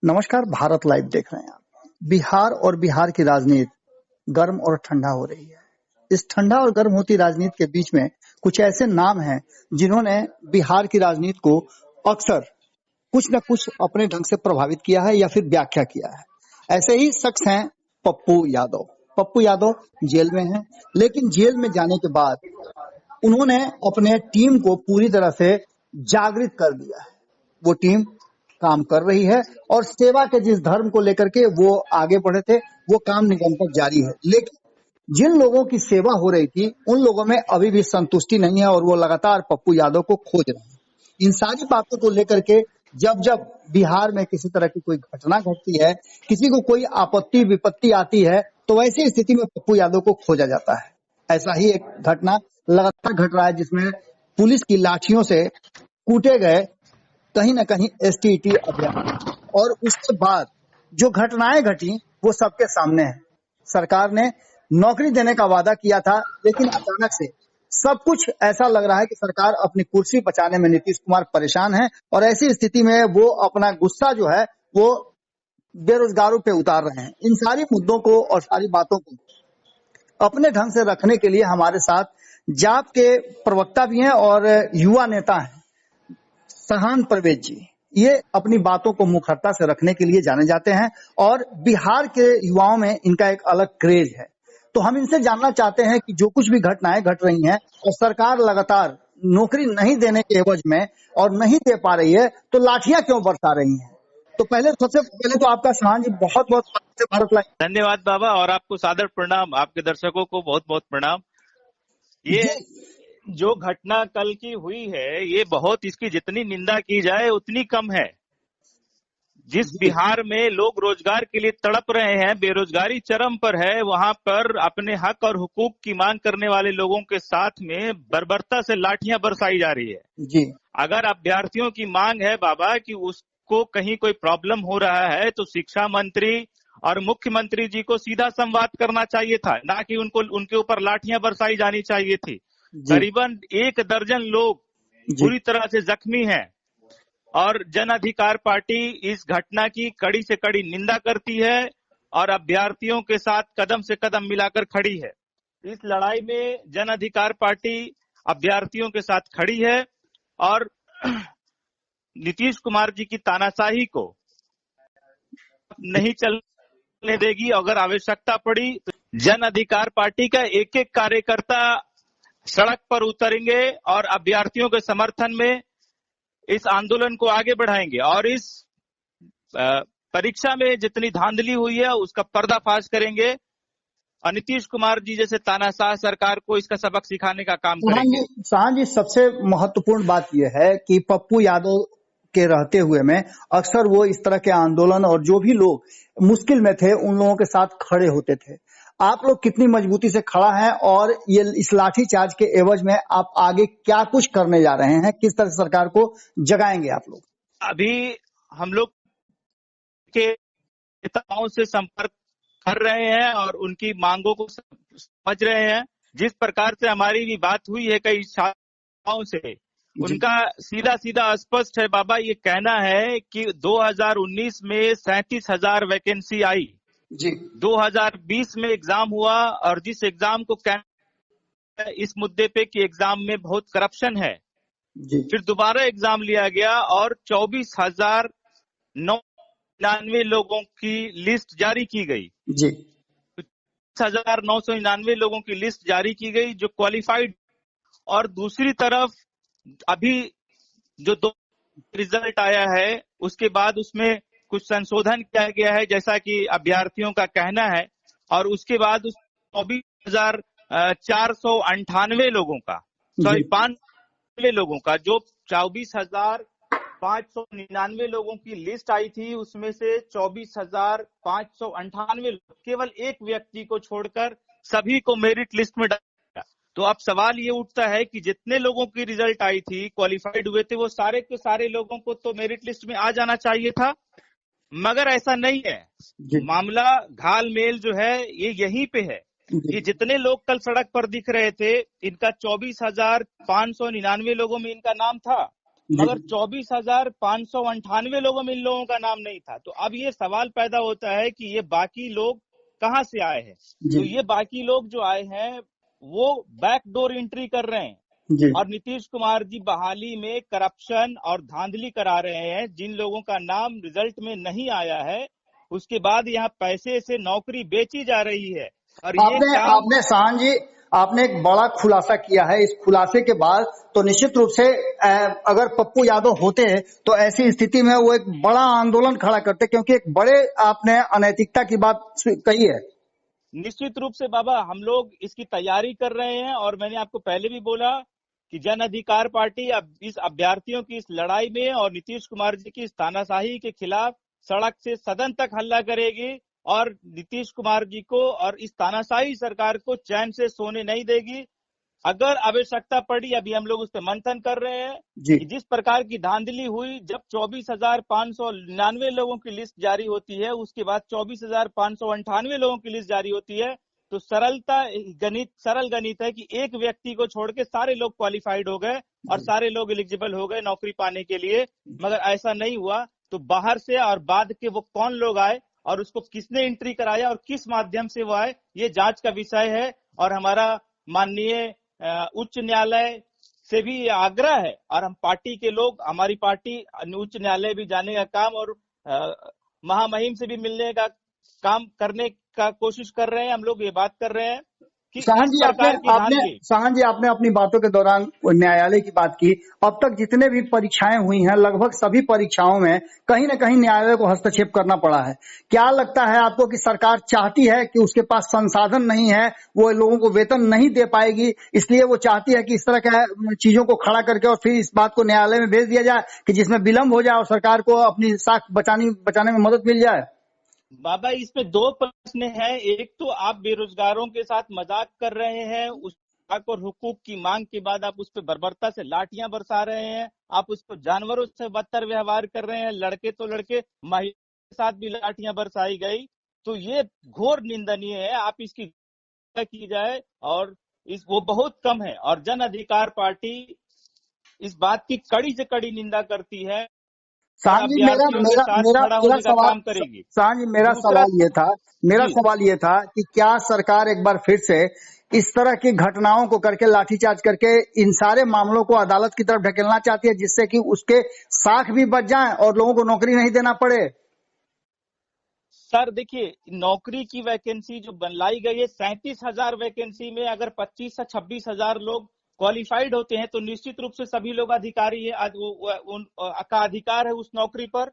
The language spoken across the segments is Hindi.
नमस्कार, भारत लाइव देख रहे हैं आप। बिहार और बिहार की राजनीति गर्म और ठंडा हो रही है। इस ठंडा और गर्म होती राजनीति के बीच में कुछ ऐसे नाम हैं जिन्होंने बिहार की राजनीति को अक्सर कुछ न कुछ अपने ढंग से प्रभावित किया है या फिर व्याख्या किया है। ऐसे ही शख्स हैं पप्पू यादव। पप्पू यादव जेल में हैं, लेकिन जेल में जाने के बाद उन्होंने अपने टीम को पूरी तरह से जागृत कर दिया है। वो टीम काम कर रही है और सेवा के जिस धर्म को लेकर के वो आगे बढ़े थे, वो काम निरंतर जारी है। लेकिन जिन लोगों की सेवा हो रही थी, उन लोगों में अभी भी संतुष्टि नहीं है और वो लगातार पप्पू यादव को खोज रहे हैं। इन सारी बातों को लेकर के जब जब बिहार में किसी तरह की कोई घटना घटती है, किसी को कोई आपत्ति विपत्ति आती है, तो वैसी स्थिति में पप्पू यादव को खोजा जाता है। ऐसा ही एक घटना लगातार घट रहा है, जिसमें पुलिस की लाठियों से कूटे गए कहीं न कहीं एसटीईटी अभियान, और उसके बाद जो घटनाएं घटी वो सबके सामने है। सरकार ने नौकरी देने का वादा किया था, लेकिन अचानक से सब कुछ ऐसा लग रहा है कि सरकार अपनी कुर्सी बचाने में नीतीश कुमार परेशान है और ऐसी स्थिति में वो अपना गुस्सा जो है वो बेरोजगारों पे उतार रहे हैं। इन सारी मुद्दों को और सारी बातों को अपने ढंग से रखने के लिए हमारे साथ जाप के प्रवक्ता भी हैं और युवा नेता हैं सहान परवेज जी। ये अपनी बातों को मुखरता से रखने के लिए जाने जाते हैं और बिहार के युवाओं में इनका एक अलग क्रेज है। तो हम इनसे जानना चाहते हैं कि जो कुछ भी घटनाएं घट रही हैं और सरकार लगातार नौकरी नहीं देने के एवज में और नहीं दे पा रही है, तो लाठियां क्यों बरसा रही हैं? तो सबसे पहले तो आपका सहान जी बहुत बहुत भारत लाइव। धन्यवाद बाबा, और आपको सादर प्रणाम। आपके दर्शकों को बहुत बहुत प्रणाम। ये जो घटना कल की हुई है, ये बहुत, इसकी जितनी निंदा की जाए उतनी कम है। जिस बिहार में लोग रोजगार के लिए तड़प रहे हैं, बेरोजगारी चरम पर है, वहां पर अपने हक और हुकूक की मांग करने वाले लोगों के साथ में बर्बरता से लाठियां बरसाई जा रही है जी। अगर अभ्यर्थियों की मांग है बाबा कि उसको कहीं कोई प्रॉब्लम हो रहा है, तो शिक्षा मंत्री और मुख्यमंत्री जी को सीधा संवाद करना चाहिए था, ना कि उनके ऊपर लाठियां बरसाई जानी चाहिए थी। करीबन 1 दर्जन लोग बुरी तरह से जख्मी हैं और जन अधिकार पार्टी इस घटना की कड़ी से कड़ी निंदा करती है और अभ्यर्थियों के साथ कदम से कदम मिलाकर खड़ी है। इस लड़ाई में जन अधिकार पार्टी अभ्यर्थियों के साथ खड़ी है और नीतीश कुमार जी की तानाशाही को नहीं चलने देगी। अगर आवश्यकता पड़ी तो जन अधिकार पार्टी का एक एक कार्यकर्ता सड़क पर उतरेंगे और अभ्यर्थियों के समर्थन में इस आंदोलन को आगे बढ़ाएंगे और इस परीक्षा में जितनी धांधली हुई है उसका पर्दाफाश करेंगे और नीतीश कुमार जी जैसे तानाशाह सरकार को इसका सबक सिखाने का काम करेंगे। सहान जी, सबसे महत्वपूर्ण बात यह है कि पप्पू यादव के रहते हुए में अक्सर वो इस तरह के आंदोलन और जो भी लोग मुश्किल में थे उन लोगों के साथ खड़े होते थे। आप लोग कितनी मजबूती से खड़ा हैं और ये इस लाठी चार्ज के एवज में आप आगे क्या कुछ करने जा रहे हैं? किस तरह सरकार को जगाएंगे आप लोग? अभी हम लोग के नेताओं से संपर्क कर रहे हैं और उनकी मांगों को समझ रहे हैं। जिस प्रकार से हमारी भी बात हुई है कई छात्राओं से, उनका सीधा सीधा स्पष्ट है बाबा, ये कहना है कि 2019 में 37,000 वैकेंसी आई जी। 2020 में एग्जाम हुआ और जिस एग्जाम को कहना इस मुद्दे पे कि एग्जाम में बहुत करप्शन है जी। फिर दोबारा एग्जाम लिया गया और 24,999 लोगों की लिस्ट जारी की गई जी। 24,999 लोगों की लिस्ट जारी की गई जो क्वालिफाइड। और दूसरी तरफ अभी जो 2 रिजल्ट आया है उसके बाद उसमें कुछ संशोधन किया गया है जैसा कि अभ्यर्थियों का कहना है, और उसके बाद 24,498 लोगों का 92 लोगों का जो 24,599 लोगों की लिस्ट आई थी उसमें से 24,598 केवल एक व्यक्ति को छोड़कर सभी को मेरिट लिस्ट में डाला। तो अब सवाल ये उठता है कि जितने लोगों की रिजल्ट आई थी क्वालिफाइड हुए थे वो सारे के सारे लोगों को तो मेरिट लिस्ट में आ जाना चाहिए था, मगर ऐसा नहीं है। मामला घालमेल जो है ये यहीं पे है। ये जितने लोग कल सड़क पर दिख रहे थे इनका 24,599 लोगों में इनका नाम था मगर 24,598 लोगों में इन लोगों का नाम नहीं था। तो अब ये सवाल पैदा होता है कि ये बाकी लोग कहाँ से आए हैं। तो ये बाकी लोग जो आए हैं वो बैकडोर एंट्री कर रहे हैं जी। और नीतीश कुमार जी बहाली में करप्शन और धांधली करा रहे हैं। जिन लोगों का नाम रिजल्ट में नहीं आया है उसके बाद यहाँ पैसे से नौकरी बेची जा रही है। और ये काम आपने साहन जी, आपने एक बड़ा खुलासा किया है। इस खुलासे के बाद तो निश्चित रूप से अगर पप्पू यादव होते हैं तो ऐसी स्थिति में वो एक बड़ा आंदोलन खड़ा करते, क्योंकि एक बड़े आपने अनैतिकता की बात कही है। निश्चित रूप से बाबा हम लोग इसकी तैयारी कर रहे हैं और मैंने आपको पहले भी बोला कि जन अधिकार पार्टी अब इस अभ्यर्थियों की इस लड़ाई में और नीतीश कुमार जी की इस तानाशाही के खिलाफ सड़क से सदन तक हल्ला करेगी और नीतीश कुमार जी को और इस तानाशाही सरकार को चैन से सोने नहीं देगी। अगर आवश्यकता पड़ी, अभी हम लोग उस पर मंथन कर रहे हैं कि जिस प्रकार की धांधली हुई, जब 24,599 लोगों की लिस्ट जारी होती है उसके बाद 24,598 लोगों की लिस्ट जारी होती है, तो सरल गणित है कि एक व्यक्ति को छोड़ के सारे लोग क्वालिफाइड हो गए और सारे लोग एलिजिबल हो गए नौकरी पाने के लिए। मगर ऐसा नहीं हुआ। तो बाहर से और बाद के वो कौन लोग आए और उसको किसने एंट्री कराया और किस माध्यम से वो आए, ये जांच का विषय है। और हमारा माननीय उच्च न्यायालय से भी आग्रह है और हम पार्टी के लोग, हमारी पार्टी उच्च न्यायालय भी जाने का काम और महामहिम से भी मिलने का काम करने का कोशिश कर रहे हैं। हम लोग ये बात कर रहे हैं कि साहन जी, आपने अपनी बातों के दौरान न्यायालय की बात की। अब तक जितने भी परीक्षाएं हुई हैं, लगभग सभी परीक्षाओं में कहीं न कहीं न्यायालय को हस्तक्षेप करना पड़ा है। क्या लगता है आपको कि सरकार चाहती है कि उसके पास संसाधन नहीं है, वो लोगों को वेतन नहीं दे पाएगी, इसलिए वो चाहती है कि इस तरह के चीजों को खड़ा करके और फिर इस बात को न्यायालय में भेज दिया जाए कि जिसमें विलंब हो जाए और सरकार को अपनी साख बचाने में मदद मिल जाए? बाबा इसमें दो प्रश्न हैं। एक तो आप बेरोजगारों के साथ मजाक कर रहे हैं, उस हक और हुकूक की मांग के बाद आप उस पर बर्बरता से लाठियां बरसा रहे हैं, आप उसको जानवरों से बदतर व्यवहार कर रहे हैं। लड़के तो लड़के, महिला के साथ भी लाठियां बरसाई गई, तो ये घोर निंदनीय है। आप इसकी की जाए और वो बहुत कम है और जन अधिकार पार्टी इस बात की कड़ी से कड़ी निंदा करती है। साहन जी, मेरा सवाल ये था कि क्या सरकार एक बार फिर से इस तरह की घटनाओं को करके, लाठीचार्ज करके इन सारे मामलों को अदालत की तरफ ढकेलना चाहती है, जिससे कि उसके साख भी बच जाएं और लोगों को नौकरी नहीं देना पड़े? सर देखिए, नौकरी की वैकेंसी जो बनाई गई है 37,000 वैकेंसी में अगर 25 से 26,000 लोग क्वालिफाइड होते हैं तो निश्चित रूप से सभी लोग अधिकारी है, आज उनका अधिकार है उस नौकरी पर।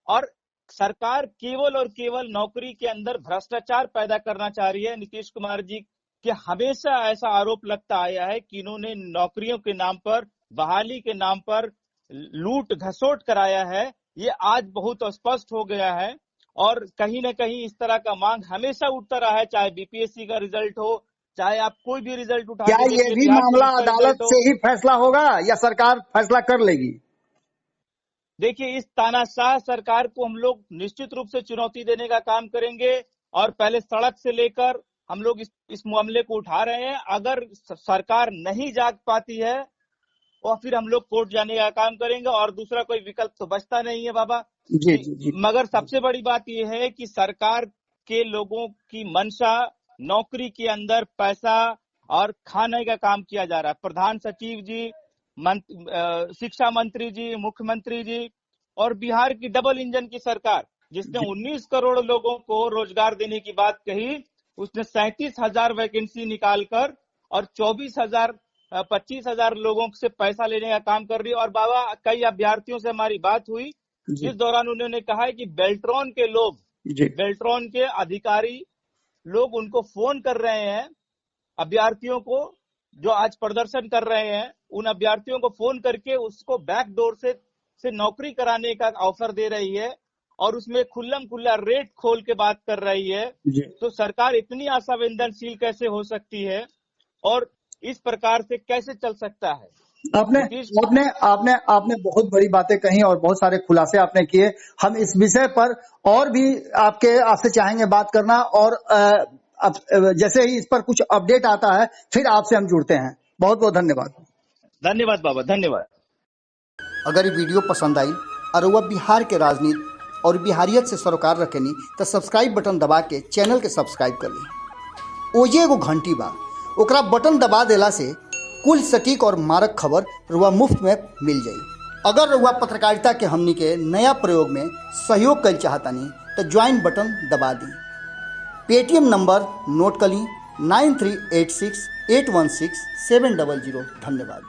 और सरकार केवल और केवल नौकरी के अंदर भ्रष्टाचार पैदा करना चाह रही है। नीतीश कुमार जी के हमेशा ऐसा आरोप लगता आया है कि इन्होंने नौकरियों के नाम पर, बहाली के नाम पर लूट घसोट कराया है। ये आज बहुत स्पष्ट हो गया है और कहीं न कहीं इस तरह का मांग हमेशा उठता रहा है, चाहे बीपीएससी का रिजल्ट हो, चाहे आप कोई भी रिजल्ट उठा क्या ये भी मामला अदालत से ही फैसला होगा या सरकार फैसला कर लेगी? देखिए, इस तानाशाह सरकार को हम लोग निश्चित रूप से चुनौती देने का काम करेंगे और पहले सड़क से लेकर हम लोग इस मामले को उठा रहे हैं। अगर सरकार नहीं जाग पाती है और फिर हम लोग कोर्ट जाने का काम करेंगे और दूसरा कोई विकल्प तो बचता नहीं है बाबा। जी। मगर सबसे बड़ी बात यह है कि सरकार के लोगों की मंशा नौकरी के अंदर पैसा और खाने का काम किया जा रहा है। प्रधान सचिव जी, शिक्षा मंत्री जी, मुख्यमंत्री जी और बिहार की डबल इंजन की सरकार जिसने 19 करोड़ लोगों को रोजगार देने की बात कही, उसने 37,000 वैकेंसी निकालकर और 25,000 लोगों से पैसा लेने का काम कर रही है। और बाबा कई अभ्यर्थियों से हमारी बात हुई जिस दौरान उन्होंने कहा है कि बेल्ट्रॉन के लोग, बेल्ट्रॉन के अधिकारी लोग उनको फोन कर रहे हैं, अभ्यर्थियों को जो आज प्रदर्शन कर रहे हैं उन अभ्यर्थियों को फोन करके उसको बैकडोर से नौकरी कराने का ऑफर दे रही है और उसमें खुल्लम खुल्ला रेट खोल के बात कर रही है। तो सरकार इतनी असंवेदनशील कैसे हो सकती है और इस प्रकार से कैसे चल सकता है? आपने बहुत बड़ी बातें कही और बहुत सारे खुलासे आपने किए। हम इस विषय पर और भी आपसे चाहेंगे बात करना और जैसे ही इस पर कुछ अपडेट आता है फिर आपसे हम जुड़ते हैं। बहुत बहुत धन्यवाद। धन्यवाद बाबा, धन्यवाद। अगर ये वीडियो पसंद आई और वह बिहार के राजनीति और बिहारियत से सरोकार रखेनी तो सब्सक्राइब बटन दबा के चैनल के सब्सक्राइब कर ली। ओजे एगो घंटी बा, ओकरा बटन दबा देला से कुल सटीक और मारक खबर रुआ मुफ्त में मिल जाई। अगर रुआ पत्रकारिता के हमनी के नया प्रयोग में सहयोग कर चाहतानी तो ज्वाइन बटन दबा दी। पेटीएम नंबर नोट कर ली 9386816700। धन्यवाद।